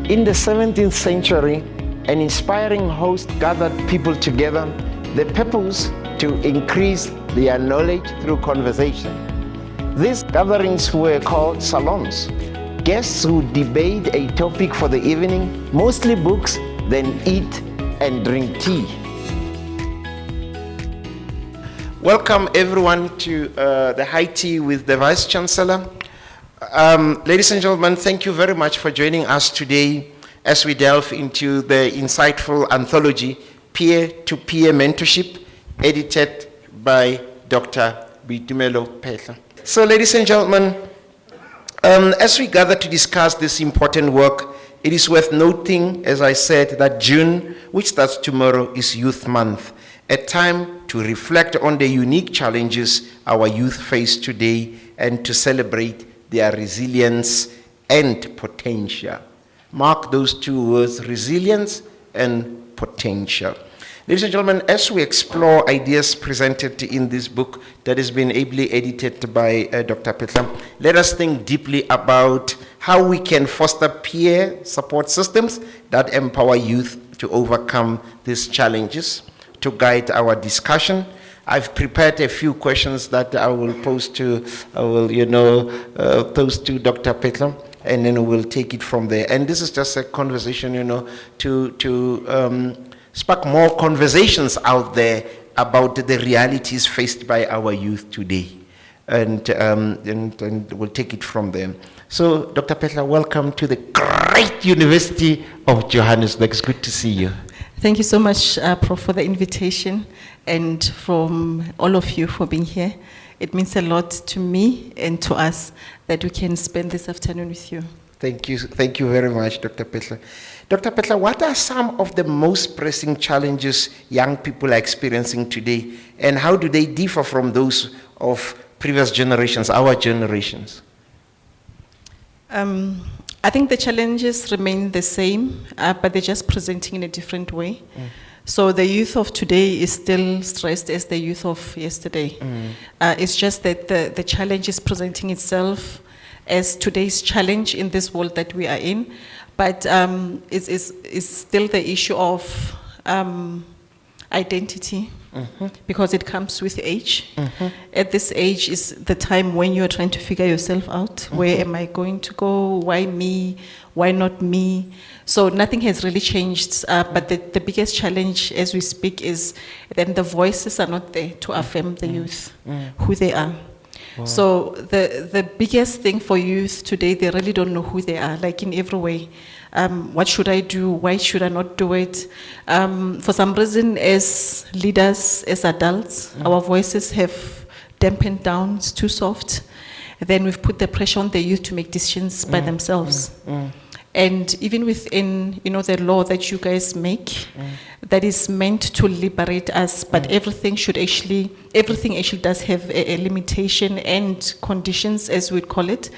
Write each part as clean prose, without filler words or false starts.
In the 17th century, an inspiring host gathered people together, the purpose to increase their knowledge through conversation. These gatherings were called salons. Guests would debate a topic for the evening, mostly books, then eat and drink tea. Welcome everyone to the high tea with the Vice-Chancellor. Ladies and gentlemen, thank you very much for joining us today as we delve into the insightful anthology, Peer-to-Peer Mentorship, edited by Dr Boitumelo Phetla. So ladies and gentlemen, as we gather to discuss this important work, it is worth noting, as I said, that June, which starts tomorrow, is Youth Month, a time to reflect on the unique challenges our youth face today and to celebrate their resilience and potential. Mark those two words, resilience and potential. Ladies and gentlemen, as we explore ideas presented in this book that has been ably edited by Dr. Phetla, let us think deeply about how we can foster peer support systems that empower youth to overcome these challenges. To guide our discussion, I've prepared a few questions that I will pose to, pose to Dr. Phetla, and then we'll take it from there. And this is just a conversation, to spark more conversations out there about the realities faced by our youth today. And we'll take it from there. So, Dr. Phetla, welcome to the great University of Johannesburg. It's good to see you. Thank you so much, Prof, for the invitation, and from all of you for being here. It means a lot to me and to us that we can spend this afternoon with you. Thank you very much, Dr. Phetla. Dr. Phetla, what are some of the most pressing challenges young people are experiencing today, and how do they differ from those of previous generations, our generations? I think the challenges remain the same, but they're just presenting in a different way. So the youth of today is still stressed as the youth of yesterday. It's just that the challenge is presenting itself as today's challenge in this world that we are in, but it's still the issue of identity, because it comes with age. At this age is the time when you're trying to figure yourself out. Where am I going to go? Why me? Why not me? So nothing has really changed, but the biggest challenge as we speak is then the voices are not there to affirm the youth, who they are. Wow. So the biggest thing for youth today, they really don't know who they are, like in every way. What should I do? Why should I not do it? For some reason, as leaders, as adults, our voices have dampened down, it's too soft. Then we've put the pressure on the youth to make decisions by themselves. And even within, the law that you guys make, that is meant to liberate us, but everything actually does have a limitation and conditions, as we'd call it,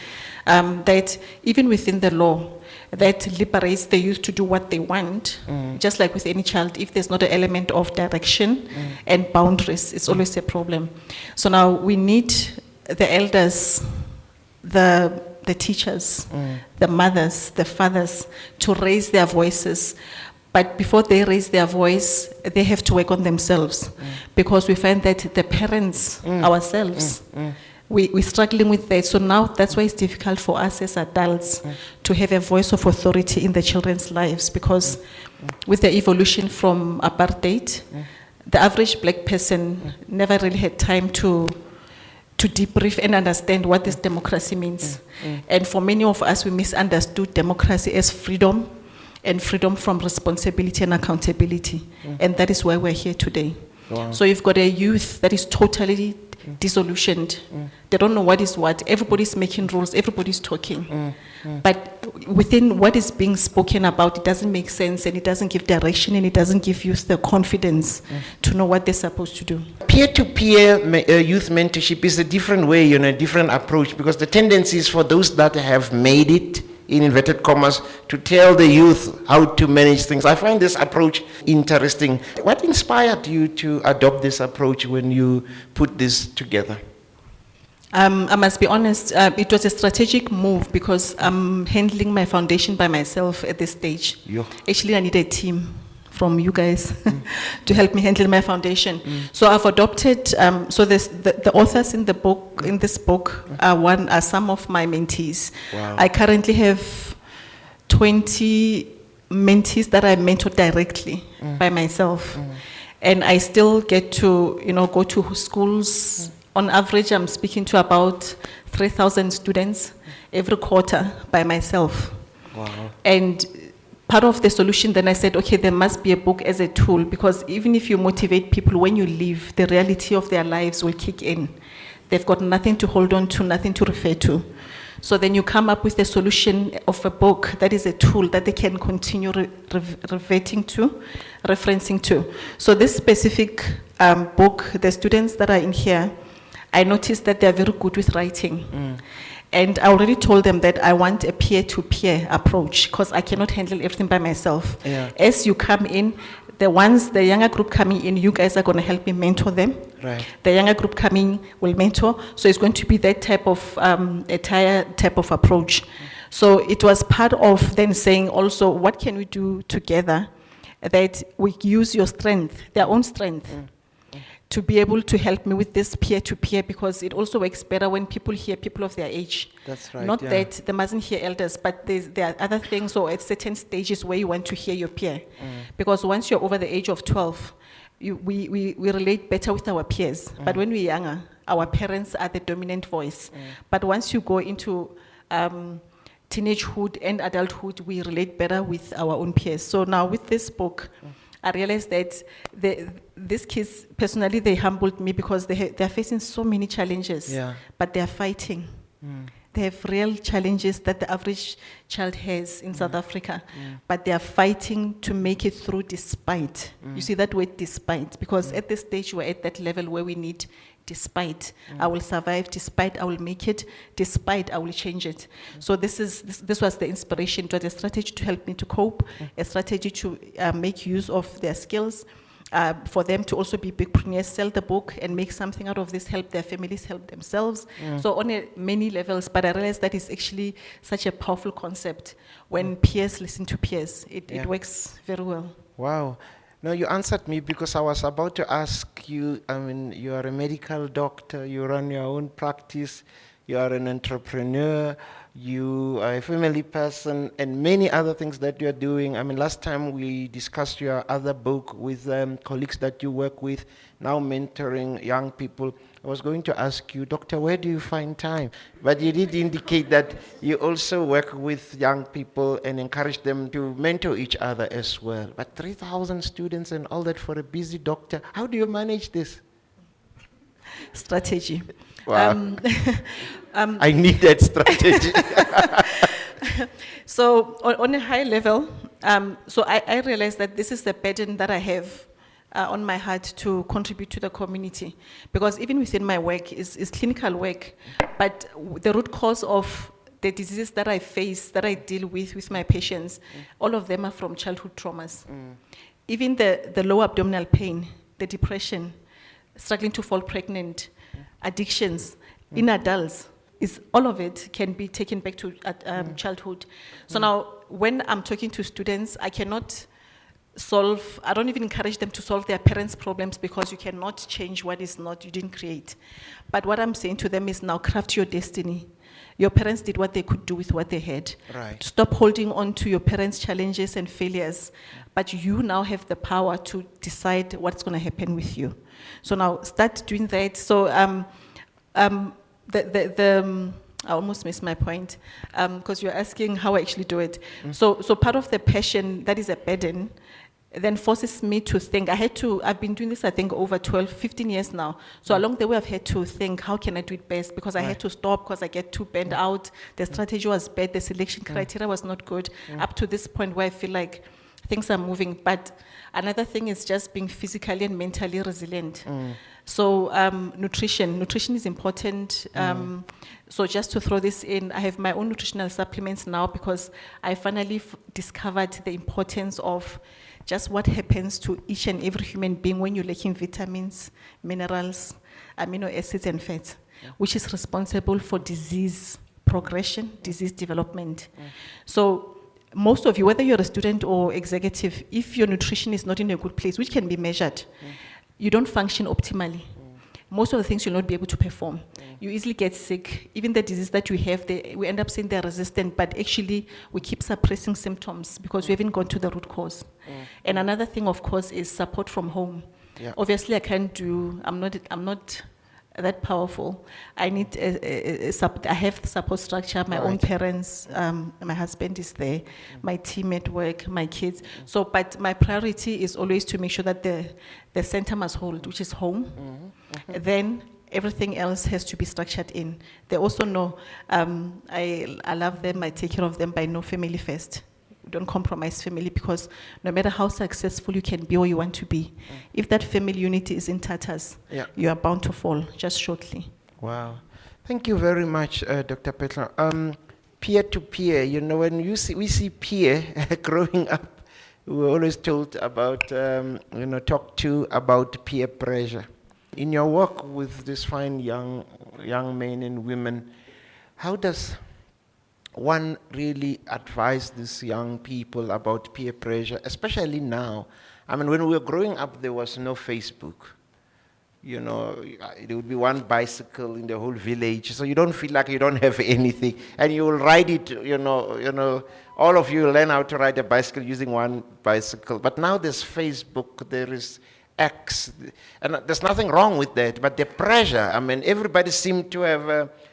that even within the law, that liberates the youth to do what they want. Just like with any child, if there's not an element of direction and boundaries, it's always a problem. So now we need the elders, the teachers, the mothers, the fathers, to raise their voices. But before they raise their voice, they have to work on themselves, because we find that the parents ourselves, we're struggling with that. So now that's why it's difficult for us as adults to have a voice of authority in the children's lives, because with the evolution from apartheid, the average black person never really had time to debrief and understand what this democracy means. And for many of us, we misunderstood democracy as freedom, and freedom from responsibility and accountability. And that is why we're here today. Wow. So you've got a youth that is totally disillusioned. They don't know what is what. Everybody's making rules, everybody's talking. But within what is being spoken about, it doesn't make sense, and it doesn't give direction, and it doesn't give youth the confidence to know what they're supposed to do. Peer-to-peer youth mentorship is a different way, a different approach, because the tendency is for those that have made it, in inverted commas, to tell the youth how to manage things. I find this approach interesting. What inspired you to adopt this approach when you put this together? I must be honest, it was a strategic move because I'm handling my foundation by myself at this stage. Yo. Actually, I need a team from you guys to help me handle my foundation. So I've adopted, so the authors in the book, in this book, are some of my mentees. Wow. I currently have 20 mentees that I mentor directly by myself. And I still get to, go to schools. On average, I'm speaking to about 3,000 students every quarter by myself. Wow. And part of the solution, then I said, okay, there must be a book as a tool, because even if you motivate people, when you leave, the reality of their lives will kick in. They've got nothing to hold on to, nothing to refer to. So then you come up with a solution of a book that is a tool that they can continue referencing to. So this specific book, the students that are in here, I noticed that they're very good with writing. And I already told them that I want a peer-to-peer approach because I cannot handle everything by myself. Yeah. As you come in, the younger group coming in, you guys are going to help me mentor them. Right. The younger group coming will mentor. So it's going to be that type of, type of approach. So it was part of then saying also, what can we do together that we use your strength, their own strength, to be able to help me with this peer-to-peer, because it also works better when people hear people of their age. That's right. Not yeah. that they mustn't hear elders, but there are other things or at certain stages where you want to hear your peer. Because once you're over the age of 12, we relate better with our peers. But when we're younger, our parents are the dominant voice. But once you go into teenagehood and adulthood, we relate better with our own peers. So now with this book, I realized that these kids, personally, they humbled me because they're facing so many challenges, but they're fighting. They have real challenges that the average child has in South Africa, but they are fighting to make it through despite. You see that word despite, because at this stage we're at that level where we need despite. I will survive, despite I will make it, despite I will change it. So this was the inspiration. It was a strategy to help me to cope, a strategy to make use of their skills, for them to also be bigpreneurs, sell the book and make something out of this, help their families, help themselves. So on many levels, but I realized that is actually such a powerful concept. When peers listen to peers, it works very well. Wow. No, you answered me because I was about to ask you, I mean, you are a medical doctor, you run your own practice, you are an entrepreneur, you are a family person, and many other things that you are doing. I mean, last time we discussed your other book with colleagues that you work with, now mentoring young people. I was going to ask you, Doctor, where do you find time? But you did indicate that you also work with young people and encourage them to mentor each other as well. But 3,000 students and all that for a busy doctor, how do you manage this? Strategy. Wow. I need that strategy. So on a high level, so I realized that this is the burden that I have on my heart to contribute to the community, because even within my work is clinical work, but the root cause of the diseases that I face, that I deal with my patients, all of them are from childhood traumas. Even the low abdominal pain, the depression, struggling to fall pregnant, addictions in adults, all of it can be taken back to childhood. So now when I'm talking to students, I don't even encourage them to solve their parents' problems, because you cannot change what is not, you didn't create. But what I'm saying to them is now craft your destiny. Your parents did what they could do with what they had. Right. Stop holding on to your parents' challenges and failures, but you now have the power to decide what's going to happen with you. So now start doing that. So I almost missed my point, because you're asking how I actually do it. So part of the passion that is a burden then forces me to think. I've been doing this, I think, over 15 years now. So along the way, I've had to think, how can I do it best? Because I had to stop because I get too bent out. The strategy was bad. The selection criteria was not good. Up to this point where I feel like things are moving. But another thing is just being physically and mentally resilient. So nutrition is important. So just to throw this in, I have my own nutritional supplements now, because I finally discovered the importance of just what happens to each and every human being when you're lacking vitamins, minerals, amino acids, and fats. which is responsible for disease progression, disease development. So most of you, whether you're a student or executive, if your nutrition is not in a good place, which can be measured, you don't function optimally. Most of the things you'll not be able to perform. You easily get sick. Even the disease that you have, we end up saying they're resistant, but actually we keep suppressing symptoms because we haven't gone to the root cause. And another thing, of course, is support from home. Yeah. Obviously, I'm not that powerful. I need I have the support structure, my own parents, my husband is there, my team at work, my kids. So, but my priority is always to make sure that the center must hold, which is home. Then everything else has to be structured in. They also know I love them, I take care of them, but I know family first. Don't compromise family, because no matter how successful you can be or you want to be, if that family unity is in tatters, you are bound to fall just shortly. Wow. Thank you very much, Dr. Phetla. Peer-to-peer, you know, when we see peer growing up, we were always told about, talk to about peer pressure. In your work with these fine young men and women, how does one really advise these young people about peer pressure, especially now? I mean, when we were growing up, there was no Facebook. You know, there would be one bicycle in the whole village, so you don't feel like you don't have anything, and you will ride it. You know, all of you learn how to ride a bicycle using one bicycle. But now there's Facebook, there is X, and there's nothing wrong with that. But the pressure, I mean, everybody seems to have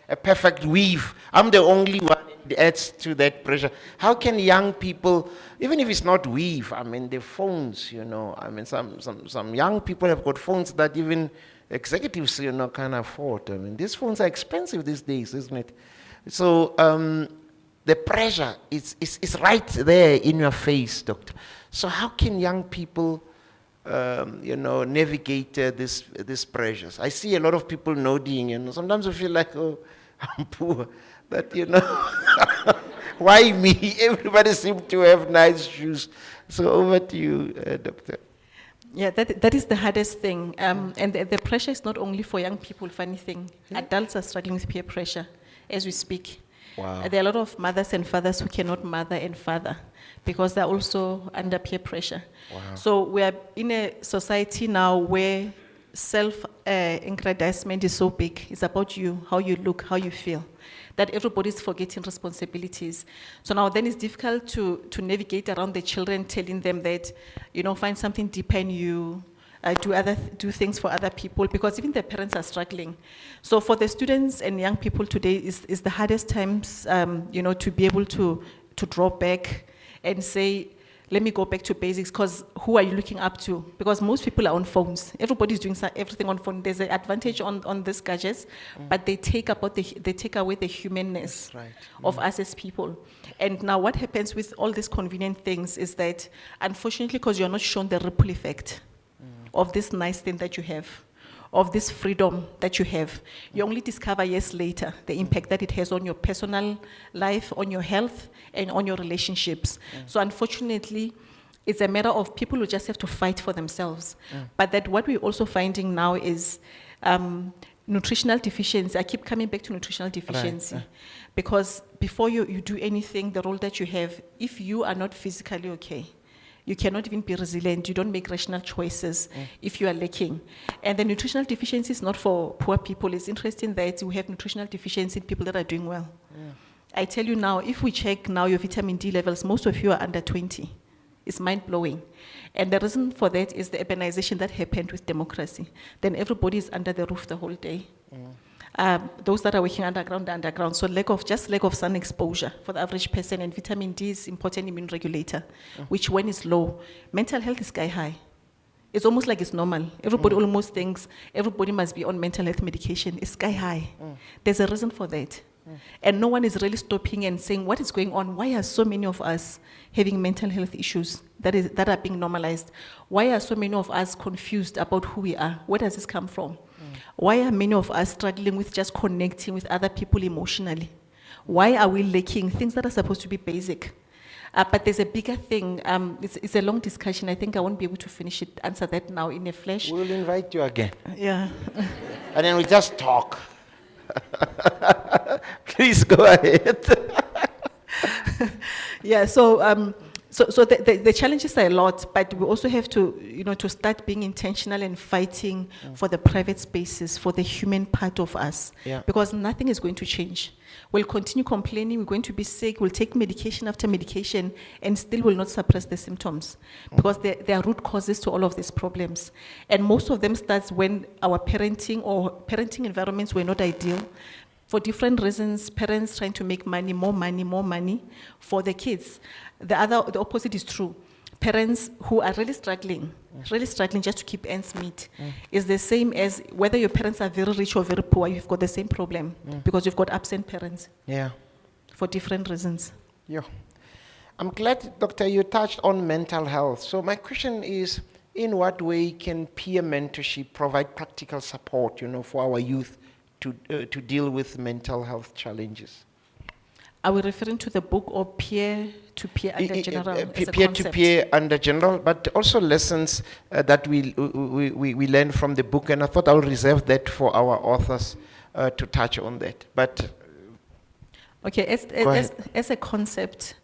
a perfect weave. I'm the only one. It adds to that pressure. How can young people, even if it's not weave, I mean, the phones, you know, I mean, some young people have got phones that even executives, you know, can't afford. I mean, these phones are expensive these days, isn't it? So the pressure is right there in your face, doctor. So how can young people, navigate these pressures? I see a lot of people nodding, and sometimes I feel like, oh, I'm poor. But, you know, why me? Everybody seems to have nice shoes. So over to you, Doctor. Yeah, that is the hardest thing. And the pressure is not only for young people, funny thing. Adults are struggling with peer pressure as we speak. Wow. There are a lot of mothers and fathers who cannot mother and father because they're also under peer pressure. Wow. So we are in a society now where self-aggrandizement is so big. It's about you, how you look, how you feel, that everybody's forgetting responsibilities. So now then it's difficult to navigate around the children, telling them that, find something deeper in you, do things for other people, because even their parents are struggling. So for the students and young people today is the hardest times, to be able to draw back and say, let me go back to basics, because who are you looking up to? Because most people are on phones. Everybody's doing everything on phone. There's an advantage on these gadgets, but they take away the humanness of us as people. And now what happens with all these convenient things is that, unfortunately, because you're not shown the ripple effect of this nice thing that you have, of this freedom that you have, you only discover years later the impact that it has on your personal life, on your health, and on your relationships. So unfortunately, it's a matter of people who just have to fight for themselves. But that what we're also finding now is nutritional deficiency. I keep coming back to nutritional deficiency, because before you do anything, the role that you have, if you are not physically okay, you cannot even be resilient. You don't make rational choices if you are lacking. And the nutritional deficiency is not for poor people. It's interesting that we have nutritional deficiency in people that are doing well. I tell you now, if we check now your vitamin D levels, most of you are under 20. It's mind-blowing. And the reason for that is the urbanization that happened with democracy. Then everybody is under the roof the whole day. Those that are working underground. So lack of sun exposure for the average person, and vitamin D is important immune regulator, which when it's low, mental health is sky high. It's almost like it's normal. Everybody almost thinks everybody must be on mental health medication. It's sky high. There's a reason for that. And no one is really stopping and saying, what is going on? Why are so many of us having mental health issues that are being normalized? Why are so many of us confused about who we are? Where does this come from? Why are many of us struggling with just connecting with other people emotionally? Why are we lacking things that are supposed to be basic? But there's a bigger thing. It's a long discussion. I think I won't be able to answer that now in a flash. We'll invite you again. Yeah. And then we just talk. Please go ahead. Yeah, so the challenges are a lot, but we also have to, to start being intentional and fighting for the private spaces, for the human part of us. Yeah. Because nothing is going to change. We'll continue complaining, we're going to be sick, we'll take medication after medication, and still will not suppress the symptoms. Because there are root causes to all of these problems. And most of them starts when our parenting environments were not ideal. For different reasons, parents trying to make money, more money for the kids. The opposite is true. Parents who are really struggling just to keep ends meet, is the same as whether your parents are very rich or very poor, you've got the same problem because you've got absent parents. Yeah. For different reasons. Yeah. I'm glad, Doctor, you touched on mental health. So my question is, in what way can peer mentorship provide practical support, for our youth to deal with mental health challenges? Are we referring to the book or peer-to-peer under general as a Peer-to-peer concept? under general, but also lessons that we learn from the book, and I thought I'll reserve that for our authors to touch on that. But okay, as a concept,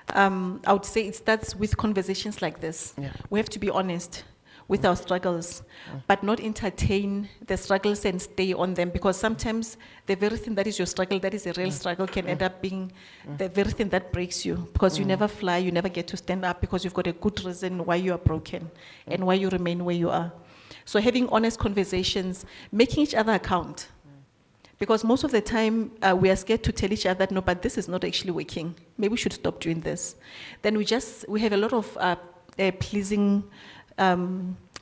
I would say it starts with conversations like this. Yeah. We have to be honest with our struggles, but not entertain the struggles and stay on them, because sometimes the very thing that is your struggle, that is a real struggle, can end up being the very thing that breaks you, because you never fly, you never get to stand up, because you've got a good reason why you are broken and why you remain where you are. So having honest conversations, making each other account. Because most of the time, we are scared to tell each other, no, but this is not actually working. Maybe we should stop doing this. Then we have a lot of pleasing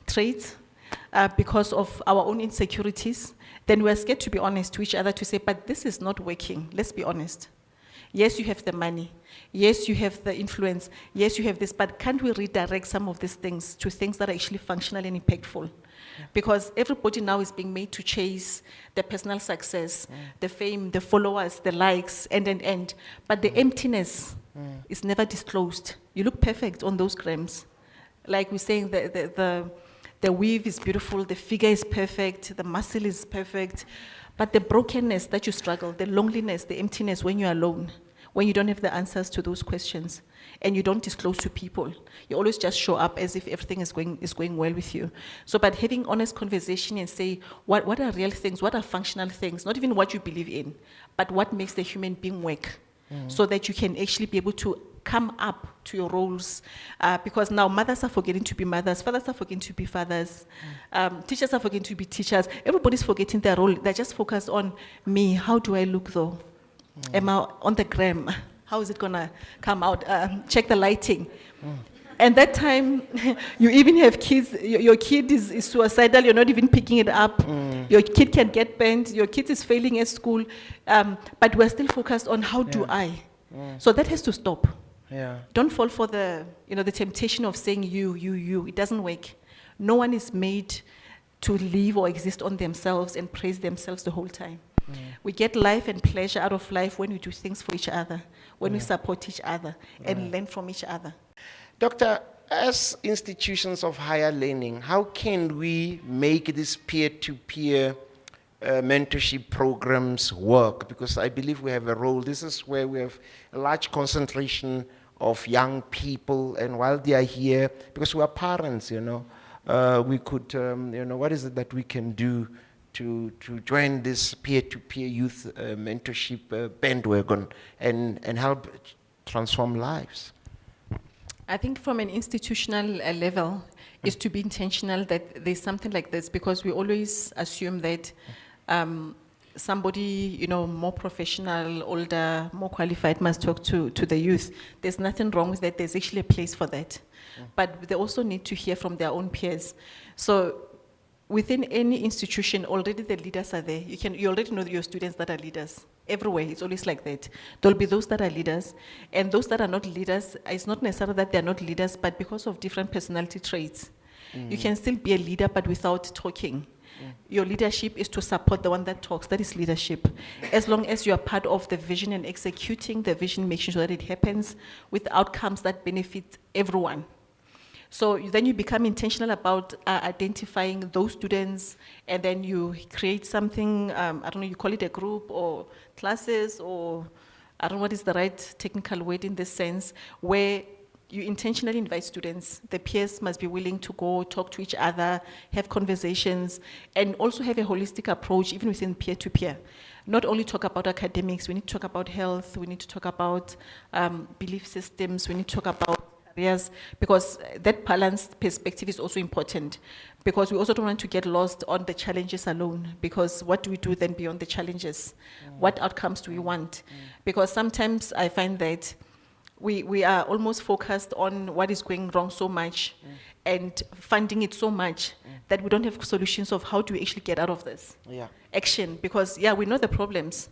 traits because of our own insecurities. Then we're scared to be honest to each other, to say, but this is not working. Let's be honest. Yes, you have the money. Yes, you have the influence. Yes, you have this, but can't we redirect some of these things to things that are actually functional and impactful? Because everybody now is being made to chase the personal success, the fame, the followers, the likes, and. But the emptiness is never disclosed. You look perfect on those grams. Like we're saying, the weave is beautiful, the figure is perfect, the muscle is perfect, but the brokenness that you struggle, the loneliness, the emptiness when you're alone, when you don't have the answers to those questions, and you don't disclose to people, you always just show up as if everything is going well with you. So, but having honest conversation and say, what are real things, what are functional things, not even what you believe in, but what makes the human being work, so that you can actually be able to come up to your roles, because now mothers are forgetting to be mothers, fathers are forgetting to be fathers, teachers are forgetting to be teachers. Everybody's forgetting their role. They're just focused on me. How do I look though? Am I on the gram? How is it gonna come out? Check the lighting. And that time, you even have kids, your kid is suicidal, you're not even picking it up. Your kid can get bent, your kid is failing at school, but we're still focused on how do I? So that has to stop. Yeah. Don't fall for the temptation of saying you. It doesn't work. No one is made to live or exist on themselves and praise themselves the whole time. We get life and pleasure out of life when we do things for each other, when we support each other and learn from each other. Doctor, as institutions of higher learning, how can we make these peer-to-peer mentorship programs work? Because I believe we have a role. This is where we have a large concentration of young people, and while they are here, because we are parents, we could, what is it that we can do to join this peer-to-peer youth mentorship bandwagon and help transform lives? I think from an institutional level is to be intentional that there's something like this, because we always assume that somebody, more professional, older, more qualified must talk to the youth. There's nothing wrong with that. There's actually a place for that. But they also need to hear from their own peers. So within any institution, already the leaders are there. You already know your students that are leaders. Everywhere, it's always like that. There'll be those that are leaders, and those that are not leaders, it's not necessarily that they're not leaders, but because of different personality traits. You can still be a leader, but without talking. Your leadership is to support the one that talks. That is leadership. As long as you are part of the vision and executing the vision, making sure that it happens with outcomes that benefit everyone. So then you become intentional about identifying those students, and then you create something, I don't know, you call it a group or classes, or I don't know what is the right technical word in this sense, where you intentionally invite students. The peers must be willing to go talk to each other, have conversations, and also have a holistic approach, even within peer-to-peer. Not only talk about academics, we need to talk about health, we need to talk about belief systems, we need to talk about careers, because that balanced perspective is also important, because we also don't want to get lost on the challenges alone, because what do we do then beyond the challenges? What outcomes do we want? Because sometimes I find that we are almost focused on what is going wrong so much and funding it so much that we don't have solutions of how do we actually get out of this action. Because, we know the problems,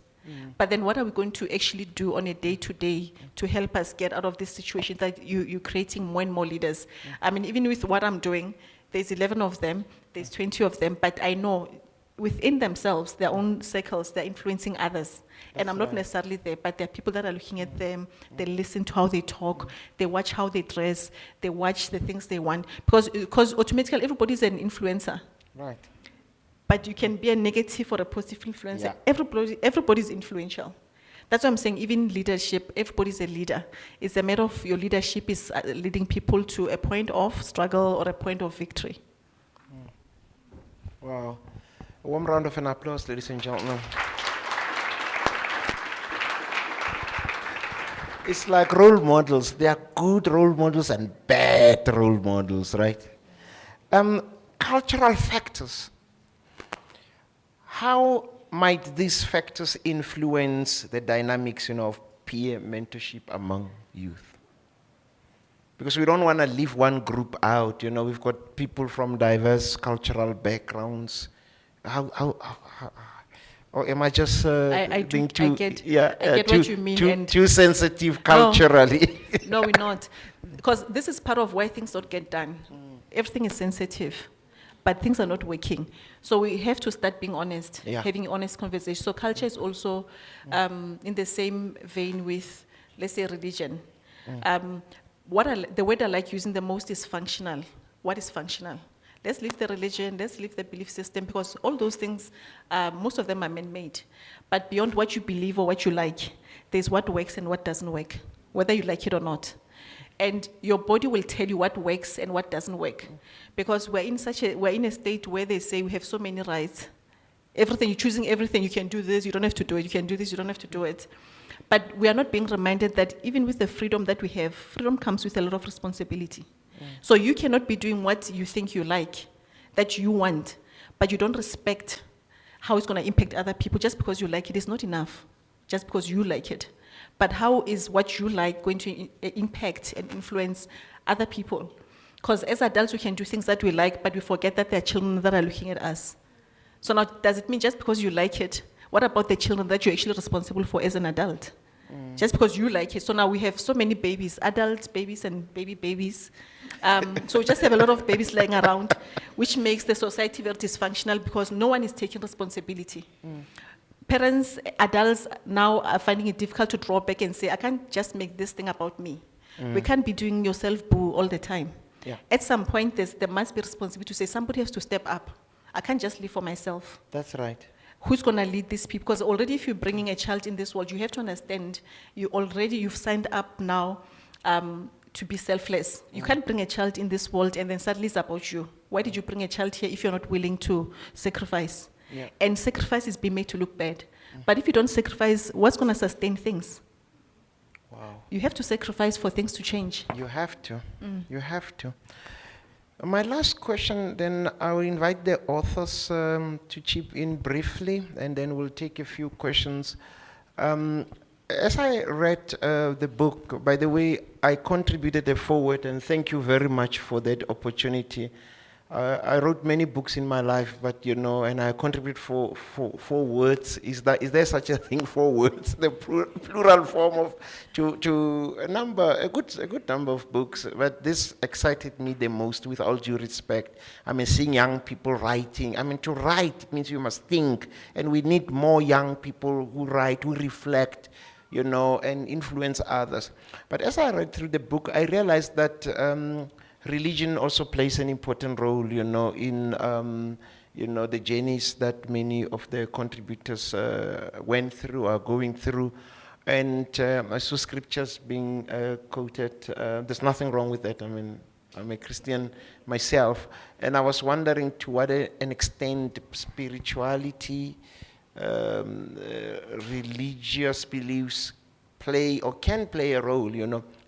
but then what are we going to actually do on a day-to-day to help us get out of this situation that you're creating more and more leaders? I mean, even with what I'm doing, there's 11 of them, there's 20 of them, but I know within themselves, their own circles, they're influencing others. And I'm not necessarily there, but there are people that are looking at them, they listen to how they talk, they watch how they dress, they watch the things they want. Because automatically everybody's an influencer. Right. But you can be a negative or a positive influencer. Everybody's influential. That's why I'm saying even leadership, everybody's a leader. It's a matter of your leadership is leading people to a point of struggle or a point of victory. Wow. A warm round of an applause, ladies and gentlemen. It's like role models. There are good role models and bad role models, right? Cultural factors. How might these factors influence the dynamics, of peer mentorship among youth? Because we don't want to leave one group out. We've got people from diverse cultural backgrounds. Or am I just being too? I get what you mean. Too sensitive culturally. No, we're not, because this is part of why things don't get done. Everything is sensitive, but things are not working. So we have to start being honest, having honest conversations. So culture is also in the same vein with, let's say, religion. The word I like using the most is functional. What is functional? Let's leave the religion, let's leave the belief system, because all those things, most of them are man-made. But beyond what you believe or what you like, there's what works and what doesn't work, whether you like it or not. And your body will tell you what works and what doesn't work. Because we're in a state where they say we have so many rights. Everything, you're choosing everything, you can do this, you don't have to do it, you can do this, you don't have to do it. But we are not being reminded that even with the freedom that we have, freedom comes with a lot of responsibility. So you cannot be doing what you think you like, that you want, but you don't respect how it's going to impact other people. Just because you like it is not enough, just because you like it. But how is what you like going to impact and influence other people? Because as adults, we can do things that we like, but we forget that there are children that are looking at us. So now, does it mean just because you like it, what about the children that you're actually responsible for as an adult? Just because you like it. So now we have so many babies, adult babies and babies. So we just have a lot of babies lying around, which makes the society very dysfunctional because no one is taking responsibility. Parents, adults now are finding it difficult to draw back and say, I can't just make this thing about me. We can't be doing yourself boo all the time. At some point, there must be responsibility to say somebody has to step up. I can't just live for myself. That's right. Who's going to lead these people? Because already if you're bringing a child in this world, you have to understand you've signed up now to be selfless. You can't bring a child in this world and then suddenly it's about you. Why did you bring a child here if you're not willing to sacrifice? And sacrifice is being made to look bad. But if you don't sacrifice, what's going to sustain things? Wow. You have to sacrifice for things to change. You have to. You have to. My last question, then I will invite the authors to chip in briefly, and then we'll take a few questions. As I read the book, by the way, I contributed a foreword, and thank you very much for that opportunity. I wrote many books in my life, but and I contribute for words. Is there such a thing, for words? The plural form of to a good number of books. But this excited me the most, with all due respect. I mean, seeing young people writing. I mean, to write means you must think, and we need more young people who write, who reflect, and influence others. But as I read through the book, I realized that religion also plays an important role, in the journeys that many of the contributors went through, are going through. And I saw scriptures being quoted. There's nothing wrong with that. I mean, I'm a Christian myself, and I was wondering to what an extent spirituality, religious beliefs play or can play a role,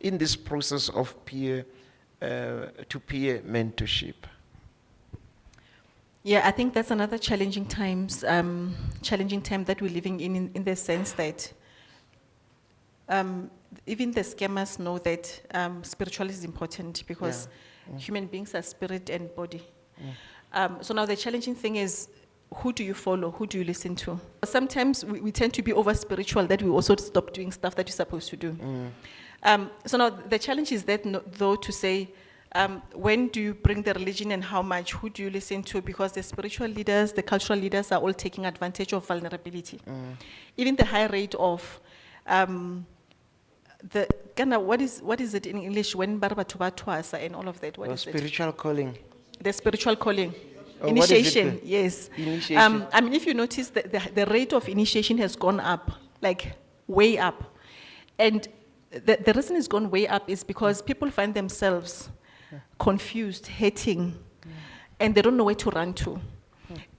in this process of peer-to-peer mentorship. Yeah, I think that's another challenging time that we're living in the sense that even the scammers know that spirituality is important because human beings are spirit and body. So now the challenging thing is, who do you follow? Who do you listen to? Sometimes we tend to be over spiritual that we also stop doing stuff that you're supposed to do. So now the challenge is that, though, to say, when do you bring the religion and how much? Who do you listen to? Because the spiritual leaders, the cultural leaders are all taking advantage of vulnerability. Even the high rate of what is it in English when Barbatubatuasa and all of that? What is spiritual calling. The spiritual calling. Oh, Initiation, yes. Initiation. I mean, if you notice, the rate of initiation has gone up, like way up. And the reason it's gone way up is because people find themselves confused, hating, and they don't know where to run to.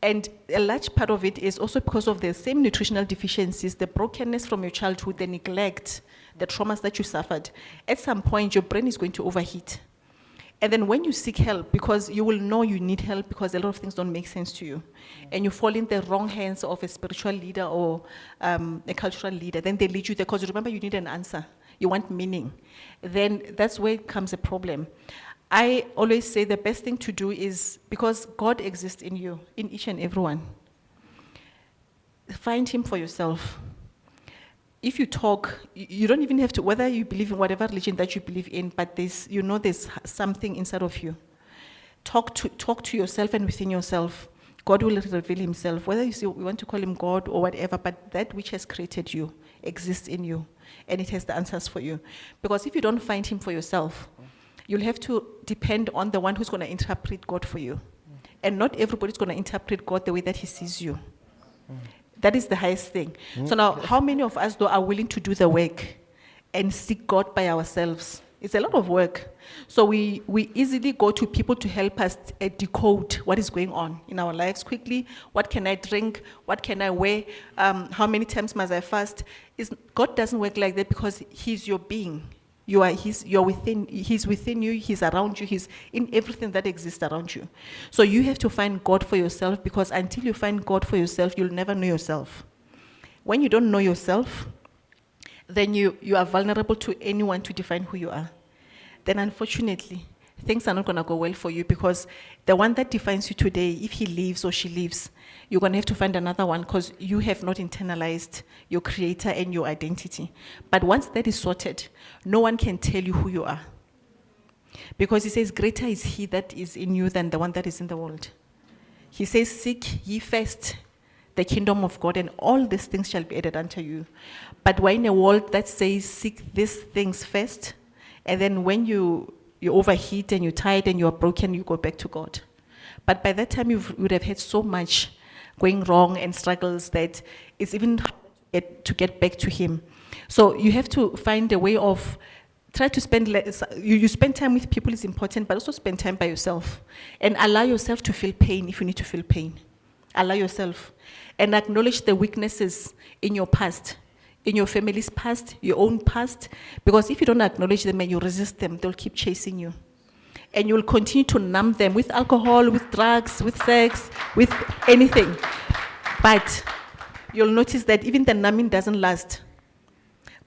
And a large part of it is also because of the same nutritional deficiencies, the brokenness from your childhood, the neglect, the traumas that you suffered. At some point, your brain is going to overheat. And then when you seek help, because you will know you need help because a lot of things don't make sense to you, and you fall in the wrong hands of a spiritual leader or a cultural leader, then they lead you there because remember you need an answer. You want meaning. Then that's where it comes a problem. I always say the best thing to do is, because God exists in you, in each and every one, find Him for yourself. If you talk, you don't even have to, whether you believe in whatever religion that you believe in, but there's something inside of you. Talk to yourself and within yourself. God will reveal Himself, whether you want to call Him God or whatever, but that which has created you exists in you, and it has the answers for you. Because if you don't find Him for yourself, you'll have to depend on the one who's going to interpret God for you. And not everybody's going to interpret God the way that He sees you. That is the highest thing. So now, how many of us, though, are willing to do the work and seek God by ourselves? It's a lot of work. So we easily go to people to help us decode what is going on in our lives quickly. What can I drink? What can I wear? How many times must I fast? God doesn't work like that because He's your being. He's within you, He's around you, He's in everything that exists around you. So you have to find God for yourself, because until you find God for yourself, you'll never know yourself. When you don't know yourself, then you are vulnerable to anyone to define who you are. Then unfortunately, things are not going to go well for you, because the one that defines you today, if he leaves or she leaves, you're going to have to find another one, because you have not internalized your creator and your identity. But once that is sorted, no one can tell you who you are. Because He says, greater is He that is in you than the one that is in the world. He says, seek ye first the kingdom of God, and all these things shall be added unto you. But we're in a world that says, seek these things first, and then when you overheat and you're tired and you're broken, you go back to God. But by that time, you would have had so much going wrong and struggles that it's even hard to get back to Him. So you have to find a way of, try to spend, you spend time with people is important, but also spend time by yourself. And allow yourself to feel pain if you need to feel pain. Allow yourself. And acknowledge the weaknesses in your past, in your family's past, your own past. Because if you don't acknowledge them and you resist them, they'll keep chasing you. And you'll continue to numb them with alcohol, with drugs, with sex, with anything. But you'll notice that even the numbing doesn't last.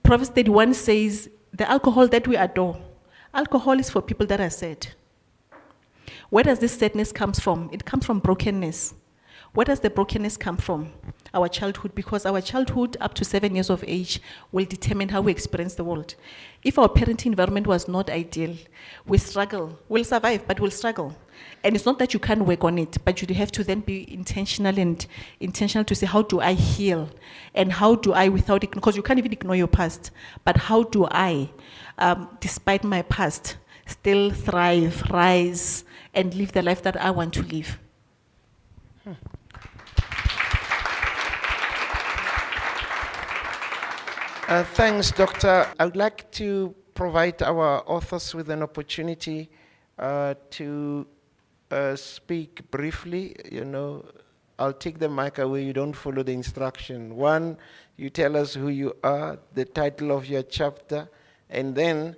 Proverbs 31 says, the alcohol that we adore, alcohol is for people that are sad. Where does this sadness come from? It comes from brokenness. Where does the brokenness come from? Our childhood, because our childhood up to 7 years of age will determine how we experience the world. If our parenting environment was not ideal, we struggle. We'll survive, but we'll struggle. And it's not that you can't work on it, but you have to then be intentional to say, how do I heal? And how do I, without it, because you can't even ignore your past, but how do I, despite my past, still thrive, rise, and live the life that I want to live. Thanks, Doctor. I would like to provide our authors with an opportunity to speak briefly. You know, I'll take the mic away. You don't follow the instruction. One, you tell us who you are, the title of your chapter, and then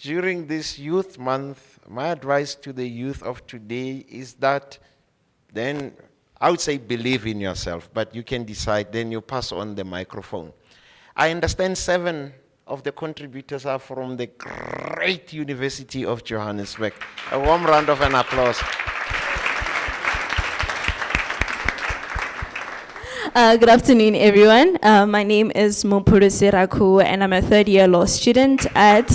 during this youth month, my advice to the youth of today is that then I would say believe in yourself, but you can decide, then you pass on the microphone. I understand 7 of the contributors are from the great University of Johannesburg. A warm round of an applause. Good afternoon, everyone. My name is Mopuru Seraku, and I'm a third-year law student at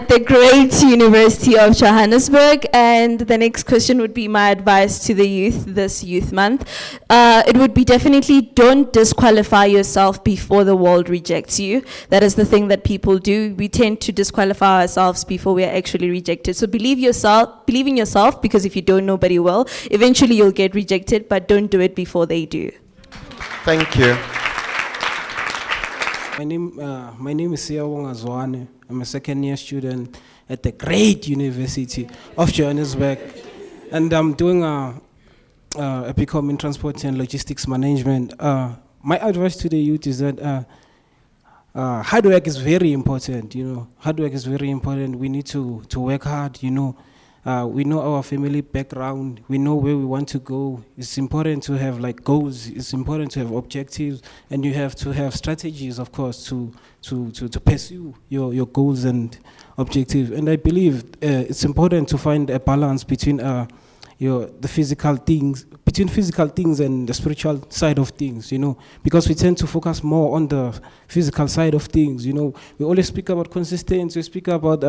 the great University of Johannesburg. And the next question would be my advice to the youth this youth month. It would be definitely don't disqualify yourself before the world rejects you. That is the thing that people do. We tend to disqualify ourselves before we are actually rejected. So believe in yourself, because if you don't, nobody will. Eventually you'll get rejected, but don't do it before they do. Thank you. My name is Siyabonga Zwane. I'm a second-year student at the great University of Johannesburg, and I'm doing a BCom in Transport and Logistics Management. My advice to the youth is that hard work is very important. You know, hard work is very important. We need to work hard. You know, we know our family background. We know where we want to go. It's important to have like goals. It's important to have objectives, and you have to have strategies, of course, to pursue your goals and objectives. And I believe it's important to find a balance between the physical things, between physical things and the spiritual side of things, you know, because we tend to focus more on the physical side of things, you know. We always speak about consistency, we speak about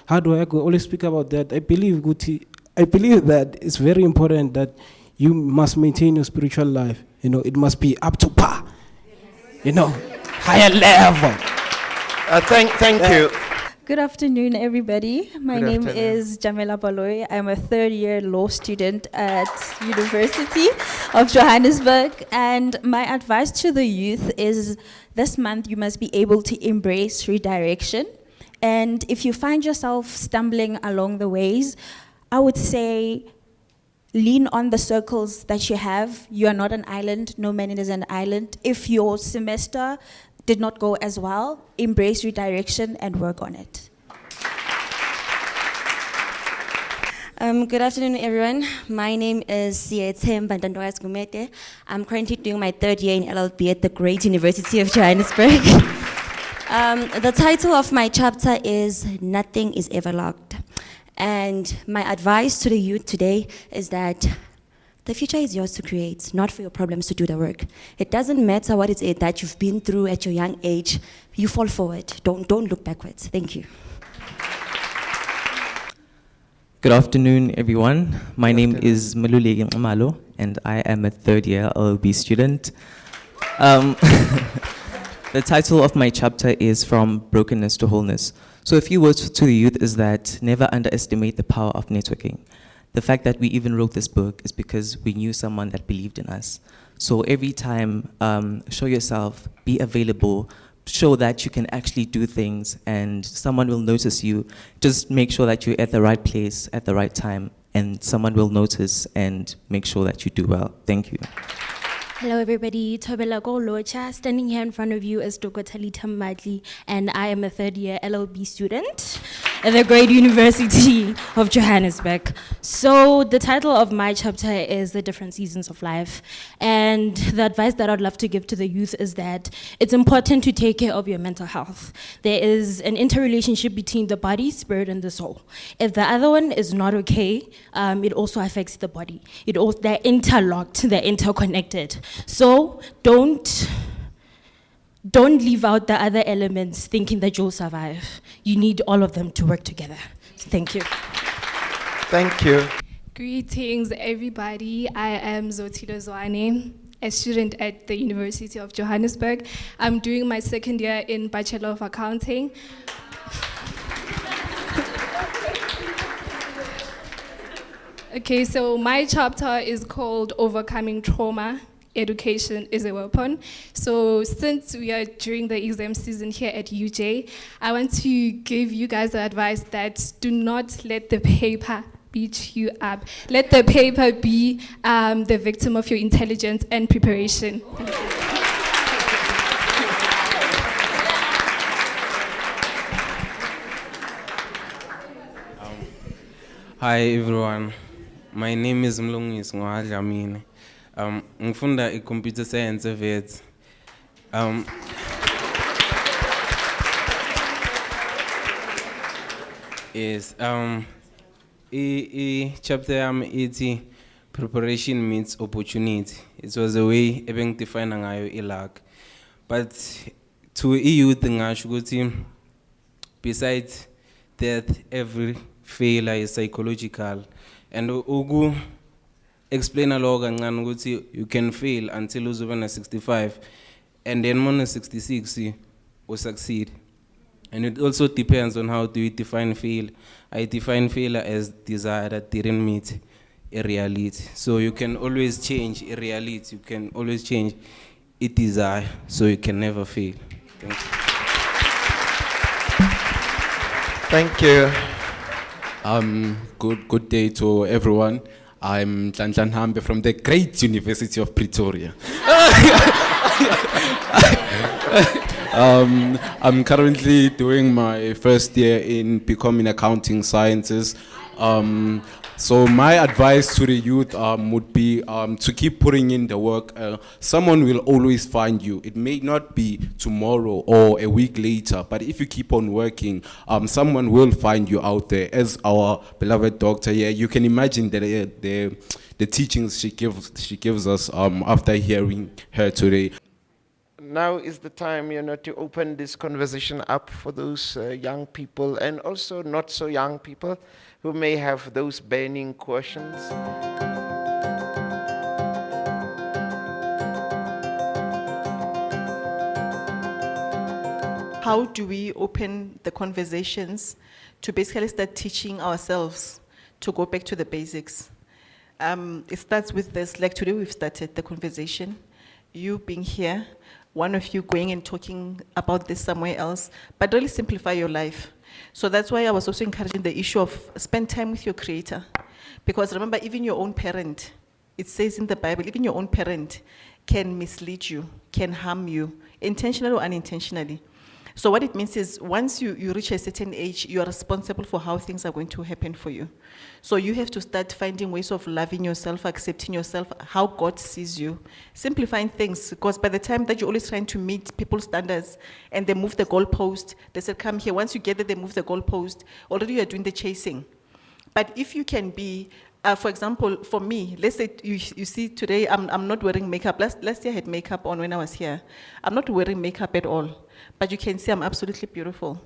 hard work, we always speak about that. I believe that it's very important that you must maintain your spiritual life, you know. It must be up to par, you know, higher level. Thank you. Good afternoon, everybody. My Good name afternoon. is Jamela Baloy. I'm a third-year law student at University of Johannesburg. And my advice to the youth is this month you must be able to embrace redirection. And if you find yourself stumbling along the ways, I would say lean on the circles that you have. You are not an island. No man is an island. If your semester did not go as well, embrace redirection and work on it. Good afternoon, everyone. My name is Gumete. I'm currently doing my 3rd year in LLB at the great University of Johannesburg. The title of my chapter is Nothing is Ever Locked. And my advice to the youth today is that the future is yours to create, not for your problems to do the work. It doesn't matter what it is that you've been through at your young age. You fall forward. Don't look backwards. Thank you. Good afternoon, everyone. My name is Maluleki Nxumalo, and I am a 3rd-year LLB student. The title of my chapter is From Brokenness to Wholeness. So a few words to the youth is that never underestimate the power of networking. The fact that we even wrote this book is because we knew someone that believed in us. So every time, show yourself, be available, show that you can actually do things and someone will notice you. Just make sure that you're at the right place at the right time and someone will notice and make sure that you do well. Thank you. Hello everybody, Thobela Locha. Standing here in front of you is Dr. Talita Madli, and I am a 3rd-year LLB student at the great University of Johannesburg. So the title of my chapter is The Different Seasons of Life. And the advice that I'd love to give to the youth is that it's important to take care of your mental health. There is an interrelationship between the body, spirit, and the soul. If the other one is not okay, it also affects the body. They're interlocked, they're interconnected. So don't leave out the other elements thinking that you'll survive. You need all of them to work together. Thank you. Thank you. Greetings, everybody. I am Zotilo Zwane. a student at the University of Johannesburg. I'm doing my second year in Bachelor of Accounting. Okay, so my chapter is called Overcoming Trauma. Education is a weapon. So since we are during the exam season here at UJ, I want to give you guys the advice that do not let the paper beat you up. Let the paper be the victim of your intelligence and preparation. Hi everyone, my name is Mlungis Ngwadlamini. Ngifunda i-computer science vet. Yes, chapter yami ithi preparation meets opportunity. It was a way ebengidefine ngayo i-luck. But to youth ngasho ukuthi besides that every failure is psychological, and ugu explain along kancane ukuthi you can fail until uzobe na 65, and then when 66 you succeed. And it also depends on how do you define failure. I define failure as desire that didn't meet a reality. So you can always change a reality. You can always change a desire. So you can never fail. Thank you. Thank you. Good day to everyone. I'm Tlantan Hambe from the great University of Pretoria. I'm currently doing my first year in becoming accounting sciences. So my advice to the youth would be to keep putting in the work. Someone will always find you. It may not be tomorrow or a week later, but if you keep on working, someone will find you out there. As our beloved doctor here, you can imagine that the teachings she gives us after hearing her today. Now is the time, to open this conversation up for those young people and also not so young people who may have those burning questions. How do we open the conversations to basically start teaching ourselves to go back to the basics? It starts with this, like today we've started the conversation, you being here, one of you going and talking about this somewhere else, but really simplify your life. So that's why I was also encouraging the issue of spend time with your creator. Because remember, even your own parent, it says in the Bible, even your own parent can mislead you, can harm you, intentionally or unintentionally. So what it means is once you reach a certain age, you are responsible for how things are going to happen for you. So you have to start finding ways of loving yourself, accepting yourself, how God sees you, simplifying things. Because by the time that you're always trying to meet people's standards and they move the goalpost, they said, come here. Once you get there, they move the goalpost. Already you're doing the chasing. But if you can be, for example, for me, let's say you see today, I'm not wearing makeup. Last year I had makeup on when I was here. I'm not wearing makeup at all. But you can see I'm absolutely beautiful.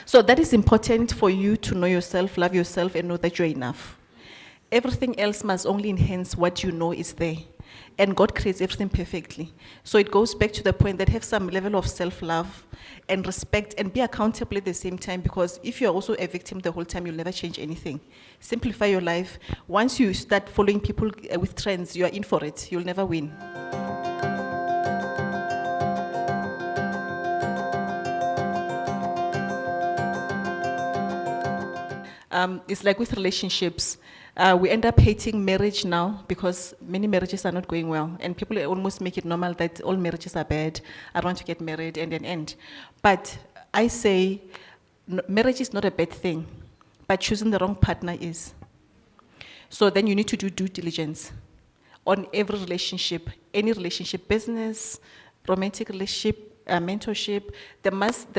So that is important for you to know yourself, love yourself, and know that you're enough. Everything else must only enhance what you know is there. And God creates everything perfectly. So it goes back to the point that have some level of self-love and respect and be accountable at the same time, because if you're also a victim the whole time, you'll never change anything. Simplify your life. Once you start following people with trends, you are in for it. You'll never win. It's like with relationships. We end up hating marriage now because many marriages are not going well. And people almost make it normal that all marriages are bad. I want to get married and then end. But I say marriage is not a bad thing, but choosing the wrong partner is. So then you need to do due diligence on every relationship, any relationship, business, romantic relationship, mentorship. There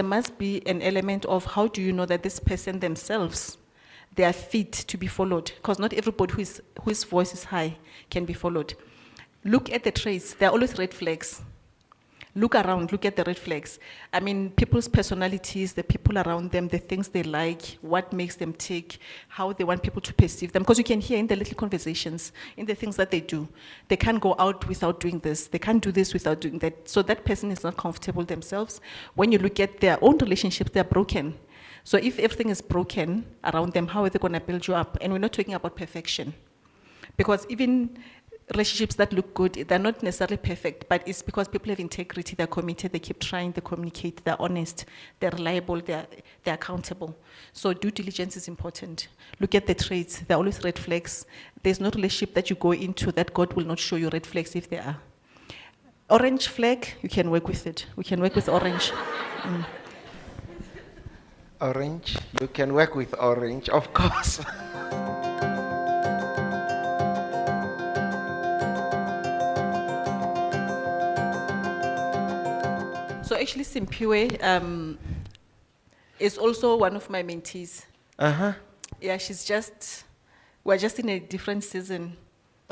must be an element of how do you know that this person themselves, they are fit to be followed, because not everybody whose voice is high can be followed. Look at the traits, there are always red flags. Look around, look at the red flags. I mean, people's personalities, the people around them, the things they like, what makes them tick, how they want people to perceive them. Because you can hear in the little conversations, in the things that they do. They can't go out without doing this. They can't do this without doing that. So that person is not comfortable themselves. When you look at their own relationships, they're broken. So if everything is broken around them, how are they going to build you up? And we're not talking about perfection. Because even relationships that look good, they're not necessarily perfect, but it's because people have integrity, they're committed, they keep trying, they communicate, they're honest, they're reliable, they're accountable. So due diligence is important. Look at the traits, they're always red flags. There's no relationship that you go into that God will not show you red flags if there are. Orange flag, you can work with it. We can work with orange. Orange, you can work with orange, of course. So actually, Simpiwe is also one of my mentees. Yeah, we're just in a different season,